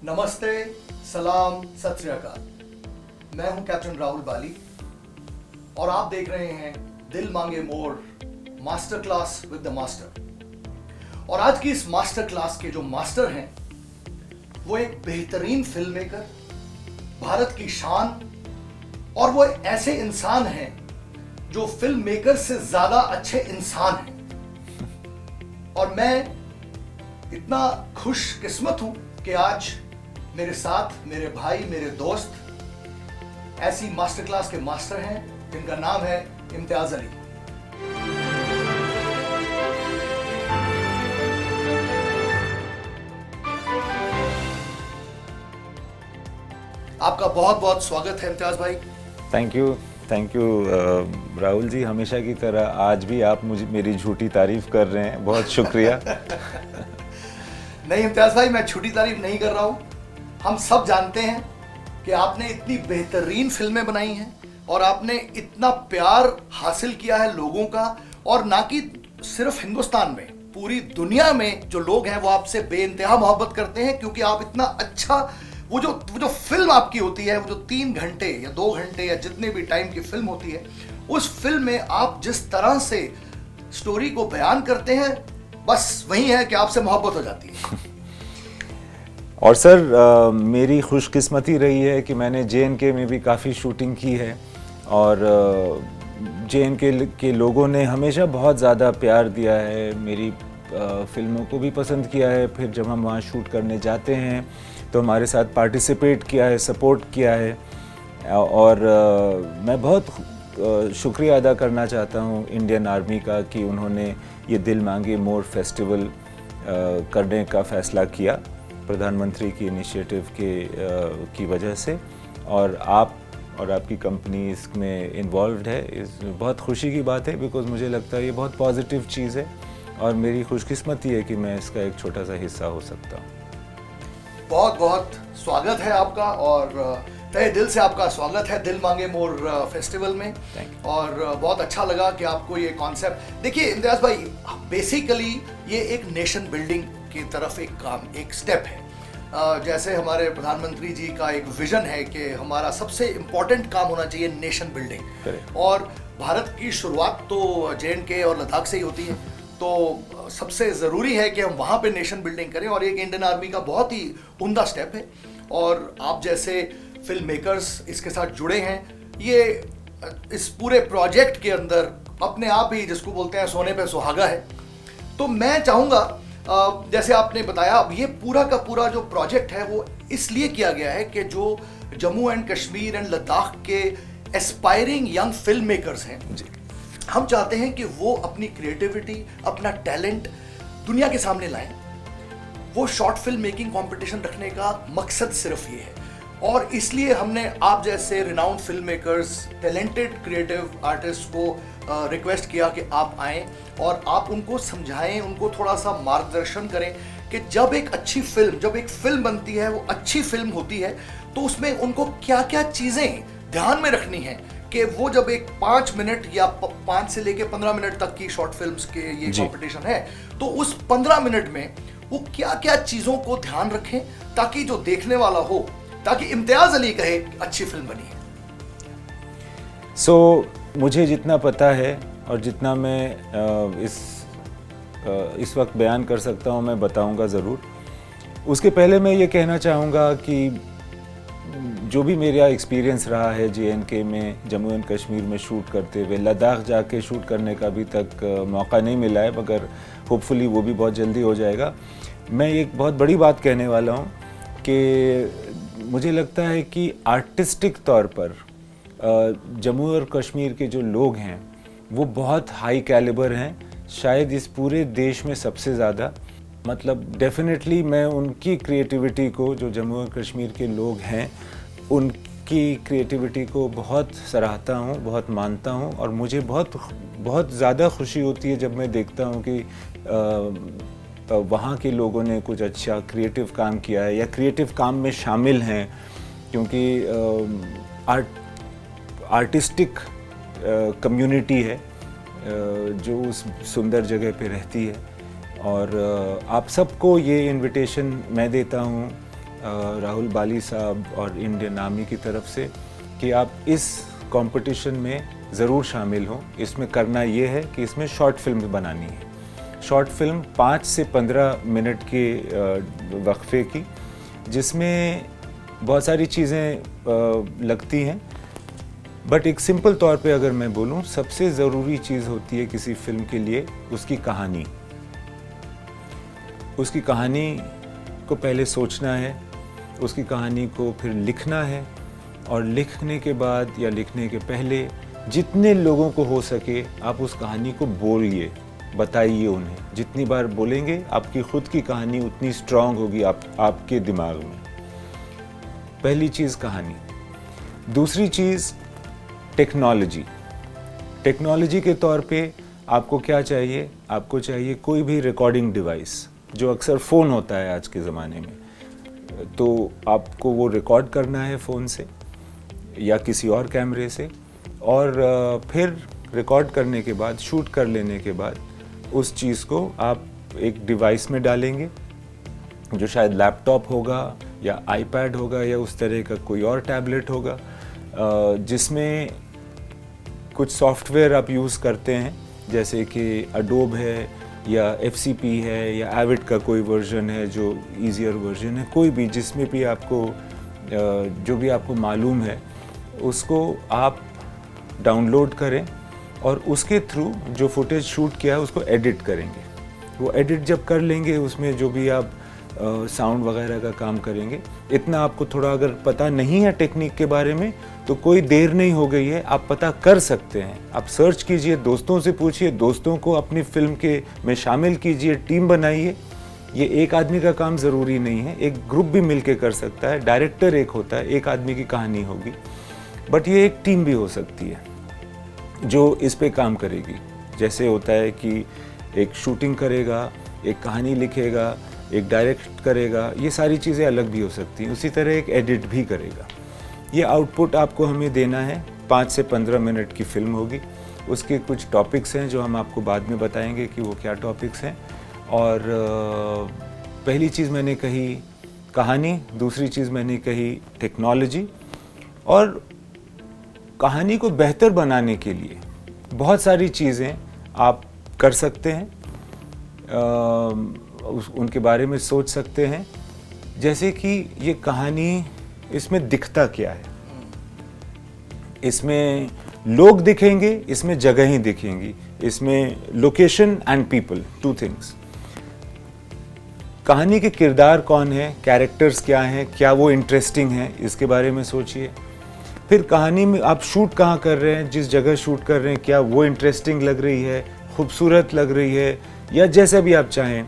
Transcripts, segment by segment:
नमस्ते, सलाम, सत श्री अकाल। मैं हूं कैप्टन राहुल बाली और आप देख रहे हैं दिल मांगे more master class with the master. और आज की इस मास्टर क्लास के जो मास्टर हैं वो एक बेहतरीन फिल्म मेकर, भारत की शान, और वो ऐसे इंसान हैं जो फिल्म मेकर से ज्यादा अच्छे इंसान हैं। और मैं इतना खुशकिस्मत हूं कि आज मेरे साथ मेरे भाई, मेरे दोस्त ऐसी मास्टर क्लास के मास्टर हैं जिनका नाम है इम्तियाज अली। आपका बहुत बहुत स्वागत है इम्तियाज भाई। थैंक यू राहुल जी, हमेशा की तरह आज भी आप मुझे मेरी झूठी तारीफ कर रहे हैं, बहुत शुक्रिया। नहीं इम्तियाज भाई, मैं झूठी तारीफ नहीं कर रहा हूं। हम सब जानते हैं कि आपने इतनी बेहतरीन फिल्में बनाई हैं और आपने इतना प्यार हासिल किया है लोगों का, और ना कि सिर्फ हिंदुस्तान में, पूरी दुनिया में जो लोग हैं वो आपसे बेइंतहा मोहब्बत करते हैं, क्योंकि आप इतना अच्छा वो जो फिल्म आपकी होती है, वो जो 3 घंटे या 2 घंटे या जितने भी टाइम की फिल्म होती है, उस फिल्म में आप जिस तरह से स्टोरी को बयान करते हैं, बस वही है कि आपसे मोहब्बत हो जाती है। और सर मेरी खुशकिस्मती रही है कि मैंने JNK में भी काफ़ी शूटिंग की है और JNK के लोगों ने हमेशा बहुत ज़्यादा प्यार दिया है, मेरी फिल्मों को भी पसंद किया है। फिर जब हम वहाँ शूट करने जाते हैं तो हमारे साथ पार्टिसिपेट किया है, सपोर्ट किया है। और मैं बहुत शुक्रिया अदा करना चाहता हूँ इंडियन आर्मी का कि उन्होंने ये दिल मांगे मोर फेस्टिवल करने का फ़ैसला किया, प्रधानमंत्री की इनिशिएटिव की वजह से। और आप और आपकी कंपनी इसमें इन्वॉल्व्ड है, इस बहुत खुशी की बात है, बिकॉज़ मुझे लगता है ये बहुत पॉजिटिव चीज़ है और मेरी खुशकिस्मती है कि मैं इसका एक छोटा सा हिस्सा हो सकता हूँ। बहुत बहुत स्वागत है आपका, और तहे दिल से आपका स्वागत है दिल मांगे मोर फेस्टिवल में। और बहुत अच्छा लगा कि आपको ये कॉन्सेप्ट, देखिए इम्तियाज भाई, बेसिकली ये एक नेशन बिल्डिंग की तरफ एक काम, एक स्टेप है। जैसे हमारे प्रधानमंत्री जी का एक विजन है कि हमारा सबसे इम्पोर्टेंट काम होना चाहिए नेशन बिल्डिंग, और भारत की शुरुआत तो JNK और लद्दाख से ही होती है, तो सबसे ज़रूरी है कि हम वहाँ पे नेशन बिल्डिंग करें, और एक इंडियन आर्मी का बहुत ही उम्दा स्टेप है। और आप जैसे फिल्म मेकर्स इसके साथ जुड़े हैं, ये इस पूरे प्रोजेक्ट के अंदर अपने आप ही, जिसको बोलते हैं, सोने पे सुहागा है। तो मैं चाहूँगा, जैसे आपने बताया, अब ये पूरा का पूरा जो प्रोजेक्ट है वो इसलिए किया गया है कि जो जम्मू एंड कश्मीर एंड लद्दाख के एस्पायरिंग यंग फिल्म मेकर्स हैं, हम चाहते हैं कि वो अपनी क्रिएटिविटी, अपना टैलेंट दुनिया के सामने लाएं। वो शॉर्ट फिल्म मेकिंग कंपटीशन रखने का मकसद सिर्फ ये है, और इसलिए हमने आप जैसे renowned film makers, talented creative artist को रिक्वेस्ट किया कि आप आएं और आप उनको समझाएं, उनको थोड़ा सा मार्गदर्शन करें कि जब एक अच्छी फिल्म, जब एक फिल्म बनती है, वो अच्छी फिल्म होती है, तो उसमें उनको क्या क्या चीज़ें ध्यान में रखनी है, कि वो जब एक 5 मिनट या 5 से लेके 15 मिनट तक की शॉर्ट फिल्म्स के ये कंपटीशन है, तो उस 15 मिनट में वो क्या क्या चीज़ों को ध्यान रखें, ताकि जो देखने वाला हो, ताकि इम्तियाज अली कहे अच्छी फिल्म बनी है। मुझे जितना पता है और जितना मैं इस वक्त बयान कर सकता हूँ, मैं बताऊँगा ज़रूर। उसके पहले मैं ये कहना चाहूँगा कि जो भी मेरा एक्सपीरियंस रहा है JNK में, जम्मू एंड कश्मीर में शूट करते हुए, लद्दाख जाके शूट करने का अभी तक मौका नहीं मिला है, मगर होपफुली वो भी बहुत जल्दी हो जाएगा। मैं एक बहुत बड़ी बात कहने वाला हूँ कि मुझे लगता है कि आर्टिस्टिक तौर पर जम्मू और कश्मीर के जो लोग हैं वो बहुत हाई कैलिबर हैं, शायद इस पूरे देश में सबसे ज़्यादा। मतलब डेफिनेटली मैं उनकी क्रिएटिविटी को, जो जम्मू और कश्मीर के लोग हैं, उनकी क्रिएटिविटी को बहुत सराहता हूँ, बहुत मानता हूँ, और मुझे बहुत ज़्यादा खुशी होती है जब मैं देखता हूँ कि वहाँ के लोगों ने कुछ अच्छा क्रिएटिव काम किया है या क्रिएटिव काम में शामिल हैं, क्योंकि आर्टिस्टिक कम्युनिटी है जो उस सुंदर जगह पे रहती है। और आप सबको ये इनविटेशन मैं देता हूँ राहुल बाली साहब और इंडियन आर्मी की तरफ से कि आप इस कंपटीशन में ज़रूर शामिल हों। इसमें करना ये है कि इसमें शॉर्ट फिल्म बनानी है। शॉर्ट फिल्म 5 से 15 मिनट के वक्फे की, जिसमें बहुत सारी चीज़ें लगती हैं, बट एक सिंपल तौर पे अगर मैं बोलूँ, सबसे ज़रूरी चीज़ होती है किसी फिल्म के लिए उसकी कहानी। उसकी कहानी को पहले सोचना है, उसकी कहानी को फिर लिखना है, और लिखने के बाद या लिखने के पहले जितने लोगों को हो सके आप उस कहानी को बोलिए, बताइए उन्हें। जितनी बार बोलेंगे आपकी खुद की कहानी उतनी स्ट्रांग होगी आपके दिमाग में। पहली चीज़ कहानी। दूसरी चीज़ टेक्नोलॉजी। टेक्नोलॉजी के तौर पे आपको क्या चाहिए? आपको चाहिए कोई भी रिकॉर्डिंग डिवाइस, जो अक्सर फ़ोन होता है आज के ज़माने में। तो आपको वो रिकॉर्ड करना है फ़ोन से या किसी और कैमरे से, और फिर रिकॉर्ड करने के बाद, शूट कर लेने के बाद उस चीज़ को आप एक डिवाइस में डालेंगे, जो शायद लैपटॉप होगा या आईपैड होगा या उस तरह का कोई और टैबलेट होगा, जिसमें कुछ सॉफ्टवेयर आप यूज़ करते हैं, जैसे कि अडोब है या FCP है या एविड का कोई वर्जन है जो ईजियर वर्जन है। कोई भी, जिसमें भी आपको जो भी आपको मालूम है उसको आप डाउनलोड करें, और उसके थ्रू जो फुटेज शूट किया है उसको एडिट करेंगे। वो एडिट जब कर लेंगे, उसमें जो भी आप साउंड वगैरह का काम करेंगे, इतना आपको थोड़ा अगर पता नहीं है टेक्निक के बारे में तो कोई देर नहीं हो गई है, आप पता कर सकते हैं। आप सर्च कीजिए, दोस्तों से पूछिए, दोस्तों को अपनी फिल्म के में शामिल कीजिए, टीम बनाइए। ये एक आदमी का काम ज़रूरी नहीं है, एक ग्रुप भी मिलके कर सकता है। डायरेक्टर एक होता है, एक आदमी की कहानी होगी, बट ये एक टीम भी हो सकती है जो इस पे काम करेगी। जैसे होता है कि एक शूटिंग करेगा, एक कहानी लिखेगा, एक डायरेक्ट करेगा, ये सारी चीज़ें अलग भी हो सकती हैं। उसी तरह एक एडिट भी करेगा। ये आउटपुट आपको हमें देना है। 5 से 15 मिनट की फिल्म होगी। उसके कुछ टॉपिक्स हैं जो हम आपको बाद में बताएंगे कि वो क्या टॉपिक्स हैं। और पहली चीज़ मैंने कही कहानी, दूसरी चीज़ मैंने कही टेक्नोलॉजी, और कहानी को बेहतर बनाने के लिए बहुत सारी चीज़ें आप कर सकते हैं, उनके बारे में सोच सकते हैं। जैसे कि ये कहानी, इसमें दिखता क्या है? इसमें लोग दिखेंगे, इसमें जगहें दिखेंगी, इसमें लोकेशन एंड पीपल, 2 थिंग्स। कहानी के किरदार कौन है, कैरेक्टर्स क्या हैं, क्या वो इंटरेस्टिंग हैं, इसके बारे में सोचिए। फिर कहानी में आप शूट कहाँ कर रहे हैं, जिस जगह शूट कर रहे हैं, क्या वो इंटरेस्टिंग लग रही है, खूबसूरत लग रही है, या जैसा भी आप चाहें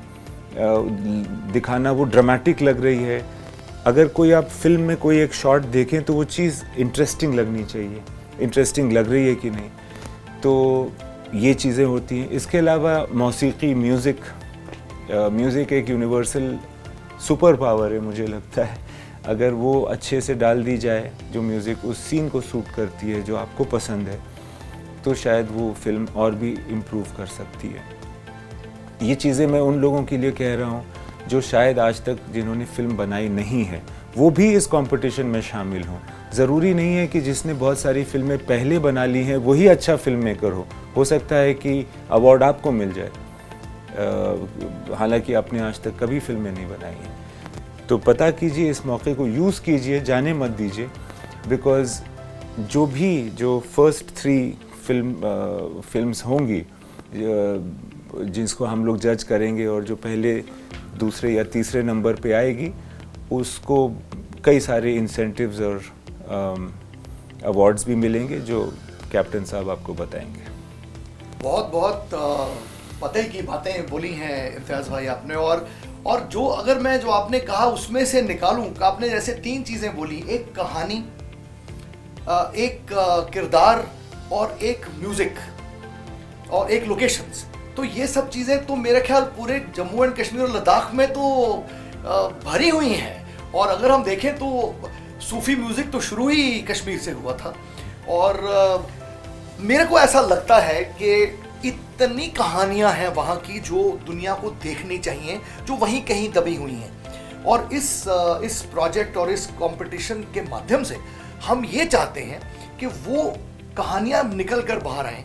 दिखाना वो ड्रामेटिक लग रही है। अगर कोई आप फिल्म में कोई एक शॉट देखें तो वो चीज़ इंटरेस्टिंग लगनी चाहिए, इंटरेस्टिंग लग रही है कि नहीं। तो ये चीज़ें होती हैं। इसके अलावा मौसीकी, म्यूज़िक एक यूनिवर्सल सुपर पावर है, मुझे लगता है। अगर वो अच्छे से डाल दी जाए, जो म्यूज़िक उस सीन को सूट करती है जो आपको पसंद है, तो शायद वो फिल्म और भी इम्प्रूव कर सकती है। ये चीज़ें मैं उन लोगों के लिए कह रहा हूँ जो शायद आज तक जिन्होंने फिल्म बनाई नहीं है, वो भी इस कंपटीशन में शामिल हों। ज़रूरी नहीं है कि जिसने बहुत सारी फिल्में पहले बना ली हैं वही अच्छा फिल्म मेकर हो सकता है कि अवार्ड आपको मिल जाए, हालांकि आपने आज तक कभी फिल्में नहीं बनाई हैं। तो पता कीजिए, इस मौके को यूज़ कीजिए, जाने मत दीजिए, बिकॉज़ जो फर्स्ट 3 फिल्म्स होंगी जिसको हम लोग जज करेंगे, और जो पहले, दूसरे या तीसरे नंबर पे आएगी, उसको कई सारे इंसेंटिव्स और अवार्ड्स भी मिलेंगे जो कैप्टन साहब आपको बताएंगे। बहुत बहुत पते की बातें बोली हैं इम्तियाज़ भाई आपने, और जो अगर मैं जो आपने कहा उसमें से निकालूं, आपने जैसे 3 चीज़ें बोली, एक कहानी, एक किरदार, और एक म्यूज़िक, और एक लोकेशंस। तो ये सब चीज़ें तो मेरे ख्याल पूरे जम्मू एंड कश्मीर और लद्दाख में तो भरी हुई हैं। और अगर हम देखें तो सूफ़ी म्यूज़िक तो शुरू ही कश्मीर से हुआ था, और मेरे को ऐसा लगता है कि इतनी कहानियां हैं वहाँ की जो दुनिया को देखनी चाहिए, जो वहीं कहीं दबी हुई हैं। और इस प्रोजेक्ट और इस कंपटीशन के माध्यम से हम ये चाहते हैं कि वो कहानियां निकल कर बाहर आएं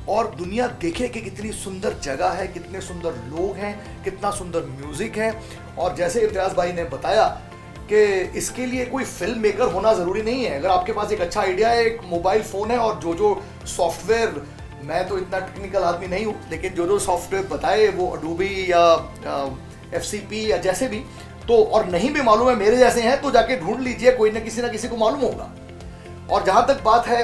और दुनिया देखे कि कितनी सुंदर जगह है, कितने सुंदर लोग हैं, कितना सुंदर म्यूजिक है। और जैसे इम्तियाज़ भाई ने बताया कि इसके लिए कोई फिल्म मेकर होना ज़रूरी नहीं है। अगर आपके पास एक अच्छा आइडिया है, एक मोबाइल फ़ोन है और जो सॉफ्टवेयर, मैं तो इतना टेक्निकल आदमी नहीं हूँ, लेकिन जो सॉफ्टवेयर बताए वो अडोबी या FCP या जैसे भी, तो और नहीं भी मालूम है मेरे जैसे हैं तो जाके ढूंढ लीजिए, कोई ना किसी को मालूम होगा। और जहाँ तक बात है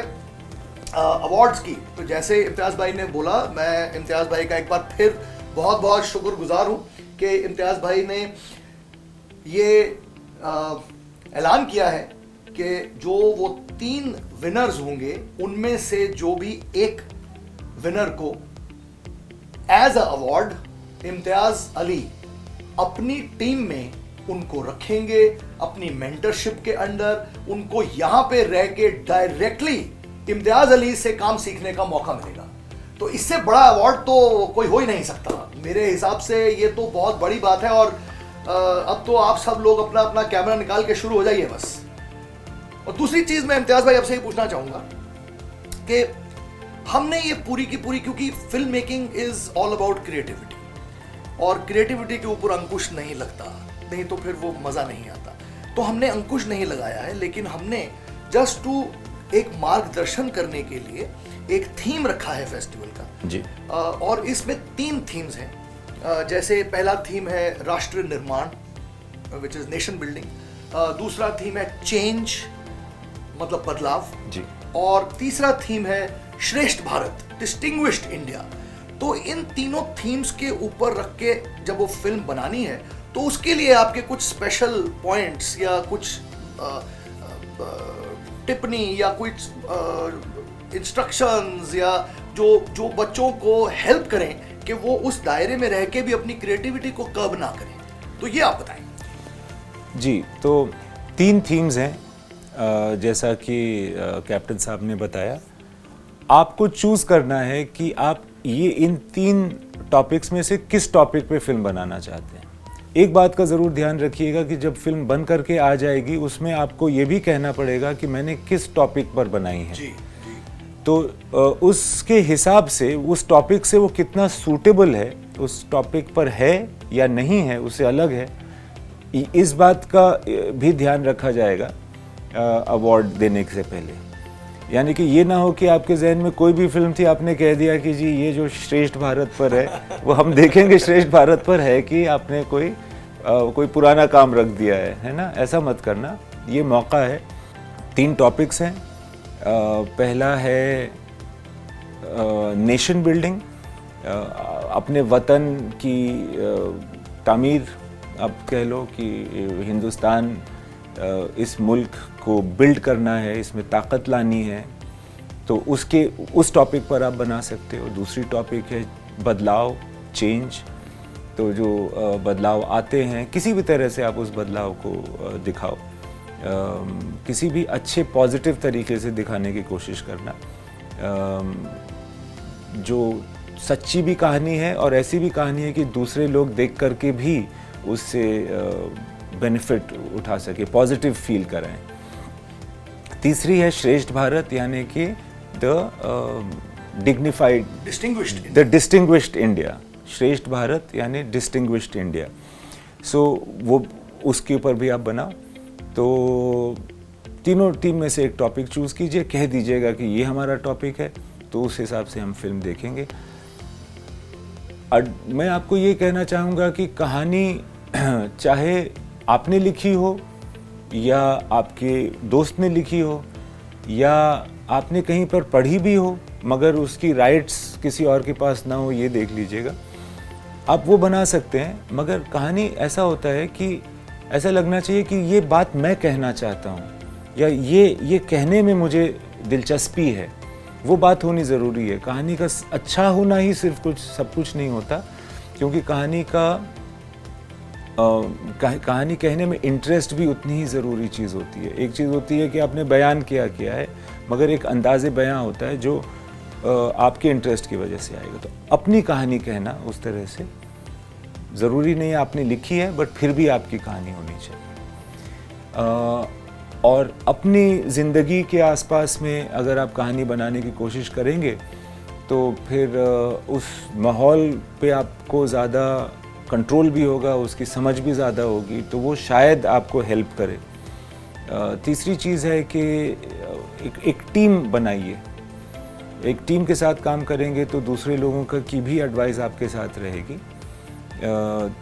अवार्ड्स की, तो जैसे इम्तियाज़ भाई ने बोला, मैं इम्तियाज़ भाई का एक बार फिर बहुत बहुत शुक्रगुजार हूँ कि इम्तियाज़ भाई ने ये ऐलान किया है कि जो वो 3 विनर्स होंगे उनमें से जो भी एक विनर को एज अ अवार्ड इम्तियाज़ अली अपनी टीम में उनको रखेंगे, अपनी मेंटरशिप के अंडर उनको यहाँ पे रह के डायरेक्टली इम्तियाज़ अली से काम सीखने का मौका मिलेगा। तो इससे बड़ा अवार्ड तो कोई हो ही नहीं सकता मेरे हिसाब से। ये तो बहुत बड़ी बात है। और अब तो आप सब लोग अपना अपना कैमरा निकाल के शुरू हो जाइए बस। और दूसरी चीज़ मैं इम्तियाज़ भाई आपसे ये पूछना चाहूँगा कि हमने ये पूरी की पूरी, क्योंकि film making is all about creativity, और क्रिएटिविटी के ऊपर अंकुश नहीं लगता, नहीं तो फिर वो मज़ा नहीं आता। तो हमने अंकुश नहीं लगाया है, लेकिन हमने जस्ट टू एक मार्गदर्शन करने के लिए एक थीम रखा है फेस्टिवल का जी। और इसमें 3 थीम्स हैं। जैसे पहला थीम है राष्ट्र निर्माण, विच इज़ नेशन बिल्डिंग। दूसरा थीम है चेंज, मतलब बदलाव जी। और तीसरा थीम है श्रेष्ठ भारत, डिस्टिंग्विश्ड इंडिया। तो इन तीनों थीम्स के ऊपर रख के जब वो फिल्म बनानी है तो उसके लिए आपके कुछ स्पेशल पॉइंट्स या कुछ टिप्पणी या कुछ इंस्ट्रक्शंस या जो बच्चों को हेल्प करें कि वो उस दायरे में रह के भी अपनी क्रिएटिविटी को कर्ब ना करें, तो ये आप बताएं। जी, तो 3 थीम्स हैं जैसा कि कैप्टन साहब ने बताया। आपको चूज़ करना है कि आप ये इन 3 टॉपिक्स में से किस टॉपिक पे फिल्म बनाना चाहते हैं। एक बात का ज़रूर ध्यान रखिएगा कि जब फिल्म बन करके आ जाएगी उसमें आपको ये भी कहना पड़ेगा कि मैंने किस टॉपिक पर बनाई है। जी। तो उसके हिसाब से उस टॉपिक से वो कितना सूटेबल है, उस टॉपिक पर है या नहीं है, उससे अलग है, इस बात का भी ध्यान रखा जाएगा अवार्ड देने से पहले। यानी कि ये ना हो कि आपके जहन में कोई भी फिल्म थी, आपने कह दिया कि जी ये जो श्रेष्ठ भारत पर है वो हम देखेंगे श्रेष्ठ भारत पर है, कि आपने कोई पुराना काम रख दिया है ना। ऐसा मत करना, ये मौका है। 3 टॉपिक्स हैं। पहला है नेशन बिल्डिंग, अपने वतन की तामीर, अब कह लो कि हिंदुस्तान, इस मुल्क को बिल्ड करना है, इसमें ताकत लानी है, तो उस टॉपिक पर आप बना सकते हो। दूसरी टॉपिक है बदलाव, चेंज। तो जो बदलाव आते हैं किसी भी तरह से आप उस बदलाव को दिखाओ, किसी भी अच्छे पॉजिटिव तरीके से दिखाने की कोशिश करना, जो सच्ची भी कहानी है और ऐसी भी कहानी है कि दूसरे लोग देख करके भी उससे बेनिफिट उठा सके, पॉजिटिव फील करें। तीसरी है श्रेष्ठ भारत, यानी कि डिस्टिंग्विश्ड इंडिया। श्रेष्ठ भारत यानी डिस्टिंग्विश्ड इंडिया। सो वो उसके ऊपर भी आप बनाओ। तो तीनों टीम में से एक टॉपिक चूज़ कीजिए, कह दीजिएगा कि ये हमारा टॉपिक है, तो उस हिसाब से हम फिल्म देखेंगे। मैं आपको ये कहना चाहूँगा कि कहानी चाहे आपने लिखी हो या आपके दोस्त ने लिखी हो या आपने कहीं पर पढ़ी भी हो मगर उसकी राइट्स किसी और के पास ना हो, ये देख लीजिएगा। आप वो बना सकते हैं, मगर कहानी ऐसा होता है कि ऐसा लगना चाहिए कि ये बात मैं कहना चाहता हूँ या ये कहने में मुझे दिलचस्पी है, वो बात होनी ज़रूरी है। कहानी का अच्छा होना ही सिर्फ सब कुछ नहीं होता, क्योंकि कहानी कहने में इंटरेस्ट भी उतनी ही ज़रूरी चीज़ होती है। एक चीज़ होती है कि आपने बयान किया है, मगर एक अंदाज़े बयां होता है जो आपके इंटरेस्ट की वजह से आएगा। तो अपनी कहानी कहना उस तरह से ज़रूरी नहीं आपने लिखी है, बट फिर भी आपकी कहानी होनी चाहिए। और अपनी ज़िंदगी के आसपास में अगर आप कहानी बनाने की कोशिश करेंगे तो फिर उस माहौल पे आपको ज़्यादा कंट्रोल भी होगा, उसकी समझ भी ज़्यादा होगी, तो वो शायद आपको हेल्प करे। तीसरी चीज़ है कि एक टीम बनाइए। एक टीम के साथ काम करेंगे तो दूसरे लोगों की भी एडवाइस आपके साथ रहेगी,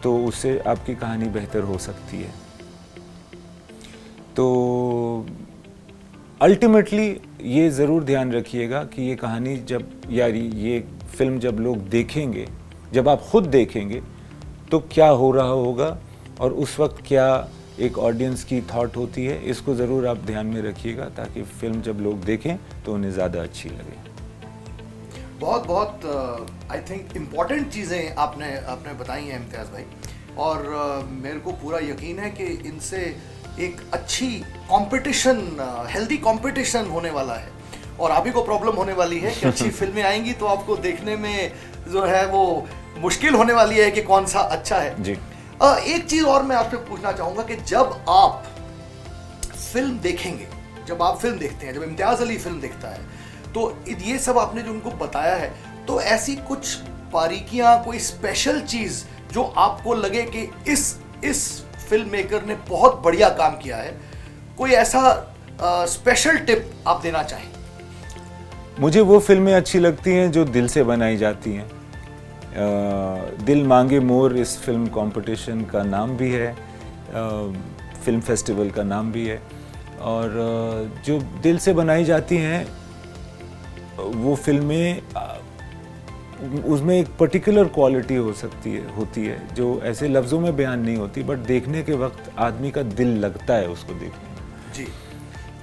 तो उससे आपकी कहानी बेहतर हो सकती है। तो अल्टीमेटली ये ज़रूर ध्यान रखिएगा कि ये कहानी जब ये फिल्म जब लोग देखेंगे, जब आप खुद देखेंगे तो क्या हो रहा होगा और उस वक्त क्या एक ऑडियंस की थॉट होती है, इसको ज़रूर आप ध्यान में रखिएगा ताकि फिल्म जब लोग देखें तो उन्हें ज़्यादा अच्छी लगे। बहुत आई थिंक इम्पॉर्टेंट चीज़ें आपने बताई हैं इम्तियाज़ भाई, और मेरे को पूरा यकीन है कि इनसे एक अच्छी कंपटीशन, हेल्दी कंपटीशन होने वाला है, और आप ही को प्रॉब्लम होने वाली है कि अच्छी फिल्में आएंगी तो आपको देखने में जो है वो मुश्किल होने वाली है कि कौन सा अच्छा है जी। एक चीज़ और मैं आपसे पूछना चाहूँगा कि जब आप फिल्म देखेंगे, जब आप फिल्म देखते हैं, जब इम्तियाज़ अली फिल्म देखता है, तो ये सब आपने जो उनको बताया है, तो ऐसी कुछ बारीकियाँ, कोई स्पेशल चीज़ जो आपको लगे कि इस फिल्म मेकर ने बहुत बढ़िया काम किया है, कोई ऐसा स्पेशल टिप आप देना चाहें? मुझे वो फिल्में अच्छी लगती हैं जो दिल से बनाई जाती हैं। दिल मांगे मोर इस फिल्म कंपटीशन का नाम भी है, फिल्म फेस्टिवल का नाम भी है, और जो दिल से बनाई जाती हैं वो फिल्में, उसमें एक पर्टिकुलर क्वालिटी होती है जो ऐसे लफ्ज़ों में बयान नहीं होती, बट देखने के वक्त आदमी का दिल लगता है उसको देखने में जी।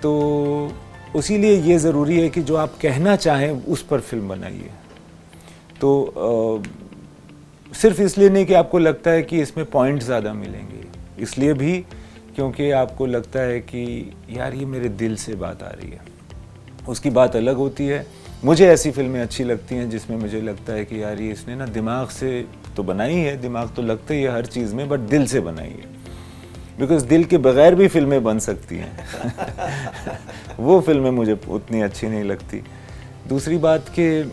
तो उसीलिए ये ज़रूरी है कि जो आप कहना चाहें उस पर फिल्म बनाइए। तो सिर्फ इसलिए नहीं कि आपको लगता है कि इसमें पॉइंट ज़्यादा मिलेंगे, इसलिए भी क्योंकि आपको लगता है कि यार ये मेरे दिल से बात आ रही है, उसकी बात अलग होती है। मुझे ऐसी फिल्में अच्छी लगती हैं जिसमें मुझे लगता है कि यार ये इसने ना दिमाग से तो बनाई है, दिमाग तो लगता ही है हर चीज़ में, बट दिल से बनाई है, बिकॉज दिल के बगैर भी फिल्में बन सकती हैं। वो फिल्में मुझे उतनी अच्छी नहीं लगती। दूसरी बात कि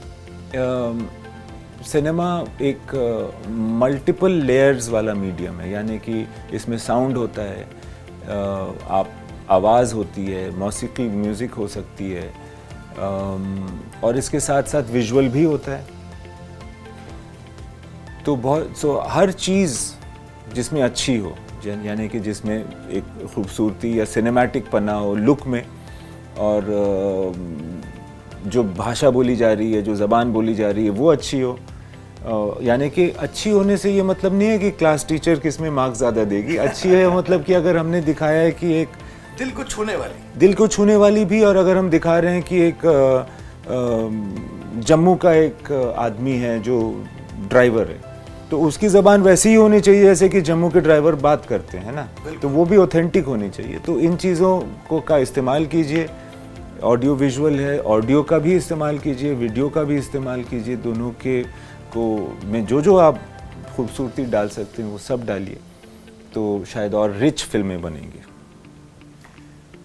सिनेमा एक मल्टीपल लेयर्स वाला मीडियम है, यानी कि इसमें साउंड होता है, आप आवाज़ होती है, मौसीकी म्यूज़िक हो सकती है, और इसके साथ साथ विजुअल भी होता है। तो हर चीज़ जिसमें अच्छी हो, यानी कि जिसमें एक खूबसूरती या सिनेमैटिक पना हो लुक में, और जो भाषा बोली जा रही है, जो ज़बान बोली जा रही है वो अच्छी हो। यानी कि अच्छी होने से ये मतलब नहीं है कि क्लास टीचर किसमें मार्क्स ज़्यादा देगी, अच्छी है मतलब कि अगर हमने दिखाया है कि एक दिल को छूने वाली भी, और अगर हम दिखा रहे हैं कि एक जम्मू का एक आदमी है जो ड्राइवर है, तो उसकी ज़बान वैसी ही होनी चाहिए जैसे कि जम्मू के ड्राइवर बात करते हैं ना, तो वो भी ऑथेंटिक होनी चाहिए। तो इन चीज़ों का इस्तेमाल कीजिए। ऑडियो विजुअल है, ऑडियो का भी इस्तेमाल कीजिए, वीडियो का भी इस्तेमाल कीजिए, दोनों के को में जो आप खूबसूरती डाल सकते हैं वो सब डालिए, तो शायद और रिच फिल्में बनेंगी।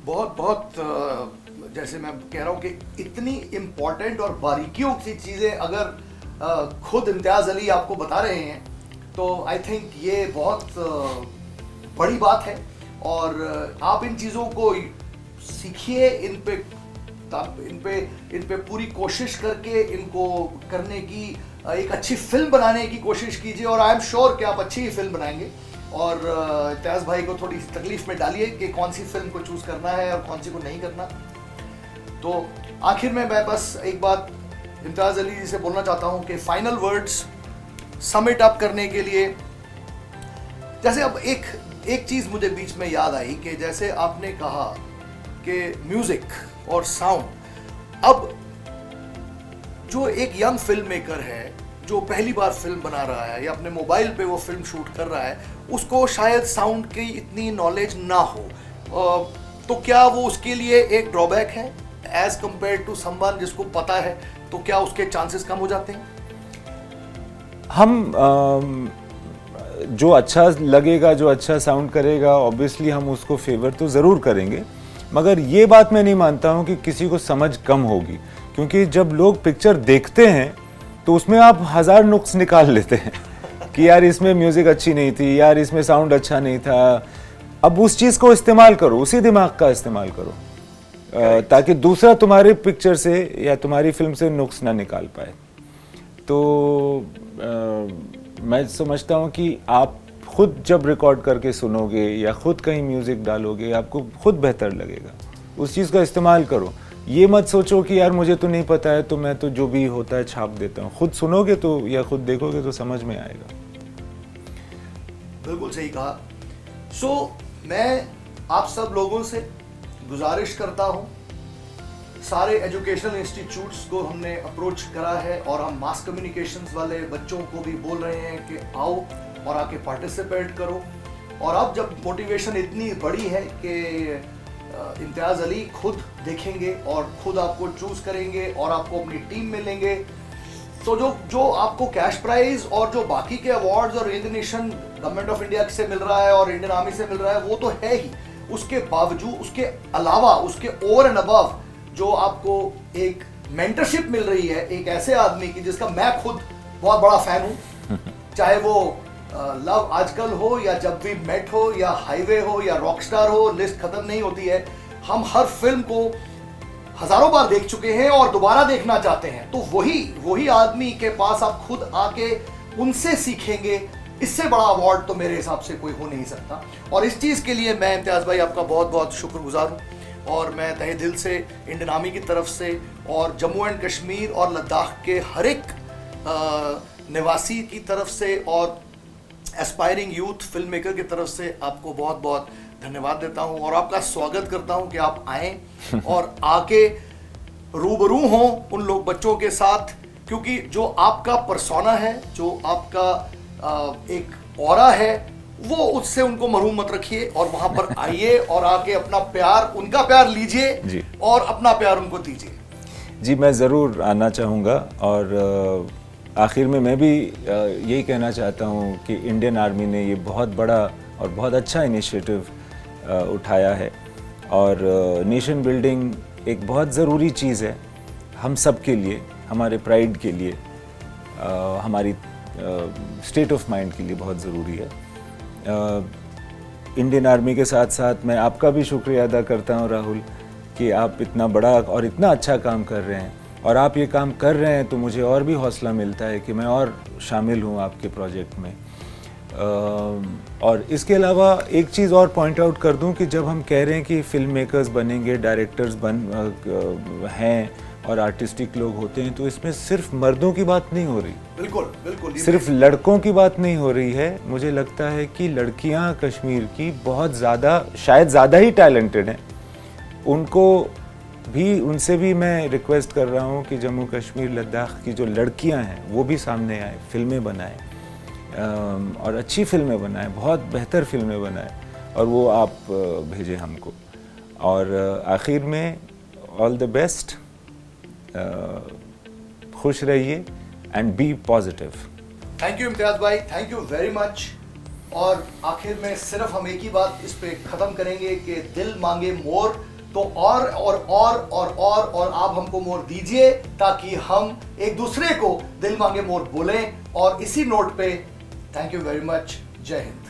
बहुत जैसे मैं कह रहा हूँ कि इतनी इम्पोर्टेंट और बारीकियों की चीज़ें अगर खुद इम्तियाज़ अली आपको बता रहे हैं तो आई थिंक ये बहुत बड़ी बात है, और आप इन चीज़ों को सीखिए, इन पे पूरी कोशिश करके इनको करने की, एक अच्छी फिल्म बनाने की कोशिश कीजिए, और आई एम श्योर कि आप अच्छी ही फिल्म बनाएंगे। और इम्तियाज़ भाई को थोड़ी तकलीफ में डालिए कि कौन सी फिल्म को चूज़ करना है और कौन सी को नहीं करना। तो आखिर में मैं बस एक बात इम्तियाज़ अली जी से बोलना चाहता हूँ कि फाइनल वर्ड्स समिट अप करने के लिए, जैसे अब एक चीज़ मुझे बीच में याद आई कि जैसे आपने कहा कि म्यूज़िक और साउंड, अब जो एक यंग फिल्म मेकर है जो पहली बार फिल्म बना रहा है या अपने मोबाइल पे वो फिल्म शूट कर रहा है, उसको शायद साउंड की इतनी नॉलेज ना हो, तो क्या वो उसके लिए एक ड्रॉबैक है एज कंपेयर टू समवन जिसको पता है? तो क्या उसके चांसेस कम हो जाते हैं? हम जो अच्छा लगेगा, जो अच्छा साउंड करेगा, ऑब्वियसली हम उसको फेवर तो ज़रूर करेंगे। मगर ये बात मैं नहीं मानता हूँ कि किसी को समझ कम होगी, क्योंकि जब लोग पिक्चर देखते हैं तो उसमें आप 1000 नुक्स निकाल लेते हैं कि यार इसमें म्यूज़िक अच्छी नहीं थी, यार इसमें साउंड अच्छा नहीं था। अब उस चीज़ को इस्तेमाल करो, उसी दिमाग का इस्तेमाल करो, ताकि दूसरा तुम्हारी पिक्चर से या तुम्हारी फिल्म से नुक्स ना निकाल पाए। तो मैं समझता हूँ कि आप खुद जब रिकॉर्ड करके सुनोगे या खुद कहीं म्यूज़िक डालोगे, आपको खुद बेहतर लगेगा। उस चीज़ का इस्तेमाल करो। ये मत सोचो कि यार मुझे तो नहीं पता है तो मैं तो जो भी होता है छाप देता हूँ। खुद सुनोगे तो या खुद देखोगे तो समझ में आएगा। बिल्कुल सही कहा। मैं आप सब लोगों से गुजारिश करता हूँ, सारे एजुकेशनल इंस्टीट्यूट्स को हमने अप्रोच करा है और हम मास कम्युनिकेशंस वाले बच्चों को भी बोल रहे हैं कि आओ और आके पार्टिसिपेट करो। और अब जब मोटिवेशन इतनी बड़ी है कि इम्तियाज़ अली खुद देखेंगे और खुद आपको चूज करेंगे और आपको अपनी टीम में लेंगे, तो जो आपको कैश प्राइज और जो बाकी के अवार्ड्स और रिकॉग्निशन गवर्नमेंट ऑफ इंडिया से मिल रहा है और इंडियन आर्मी से मिल रहा है वो तो है ही, उसके बावजूद, उसके अलावा, उसके ओवर एंड अबव जो आपको एक मेंटरशिप मिल रही है एक ऐसे आदमी की जिसका मैं खुद बहुत बड़ा फैन हूँ, चाहे वो लव आजकल हो या जब वी मेट हो या हाईवे हो या रॉकस्टार हो, लिस्ट खत्म नहीं होती है। हम हर फिल्म को हजारों बार देख चुके हैं और दोबारा देखना चाहते हैं। तो वही आदमी के पास आप खुद आके उनसे सीखेंगे, इससे बड़ा अवार्ड तो मेरे हिसाब से कोई हो नहीं सकता। और इस चीज़ के लिए मैं इम्तियाज़ भाई आपका बहुत बहुत शुक्रगुजार हूँ। और मैं तहे दिल से इंडियन आर्मी की तरफ से और जम्मू एंड कश्मीर और लद्दाख के हर एक निवासी की तरफ से और एस्पायरिंग यूथ फिल्म मेकर की तरफ से आपको बहुत बहुत धन्यवाद देता हूं और आपका स्वागत करता हूं कि आप आएँ और आके रूबरू हों उन लोग बच्चों के साथ, क्योंकि जो आपका पर्सोना है, जो आपका एक ऑरा है, वो उससे उनको महरूम मत रखिए और वहां पर आइए और आके अपना प्यार, उनका प्यार लीजिए और अपना प्यार उनको दीजिए। जी, मैं ज़रूर आना चाहूँगा। और आखिर में मैं भी यही कहना चाहता हूँ कि इंडियन आर्मी ने ये बहुत बड़ा और बहुत अच्छा इनिशिएटिव उठाया है और नेशन बिल्डिंग एक बहुत ज़रूरी चीज़ है हम सब के लिए, हमारे प्राइड के लिए, हमारी स्टेट ऑफ माइंड के लिए बहुत ज़रूरी है। इंडियन आर्मी के साथ साथ मैं आपका भी शुक्रिया अदा करता हूं राहुल कि आप इतना बड़ा और इतना अच्छा काम कर रहे हैं, और आप ये काम कर रहे हैं तो मुझे और भी हौसला मिलता है कि मैं और शामिल हूं आपके प्रोजेक्ट में। और इसके अलावा एक चीज़ और पॉइंट आउट कर दूं कि जब हम कह रहे हैं कि फिल्म मेकर्स बनेंगे, डायरेक्टर्स हैं और आर्टिस्टिक लोग होते हैं, तो इसमें सिर्फ मर्दों की बात नहीं हो रही, बिल्कुल सिर्फ लड़कों की बात नहीं हो रही है। मुझे लगता है कि लड़कियां कश्मीर की बहुत ज़्यादा, शायद ज़्यादा ही टैलेंटेड हैं। उनसे भी मैं रिक्वेस्ट कर रहा हूं कि जम्मू कश्मीर लद्दाख की जो लड़कियां हैं वो भी सामने आए, फिल्में बनाएं और अच्छी फिल्में बनाएं, बहुत बेहतर फिल्में बनाएं और वो आप भेजें हमको। और आखिर में ऑल द बेस्ट, खुश रहिए and be positive. Thank you Imtiaz भाई, थैंक यू वेरी मच। और आखिर में सिर्फ हम एक ही बात इस पे ख़त्म करेंगे कि दिल मांगे मोर, तो और आप हमको मोर दीजिए ताकि हम एक दूसरे को दिल मांगे मोर बोलें। और इसी नोट पे थैंक यू वेरी मच। जय हिंद।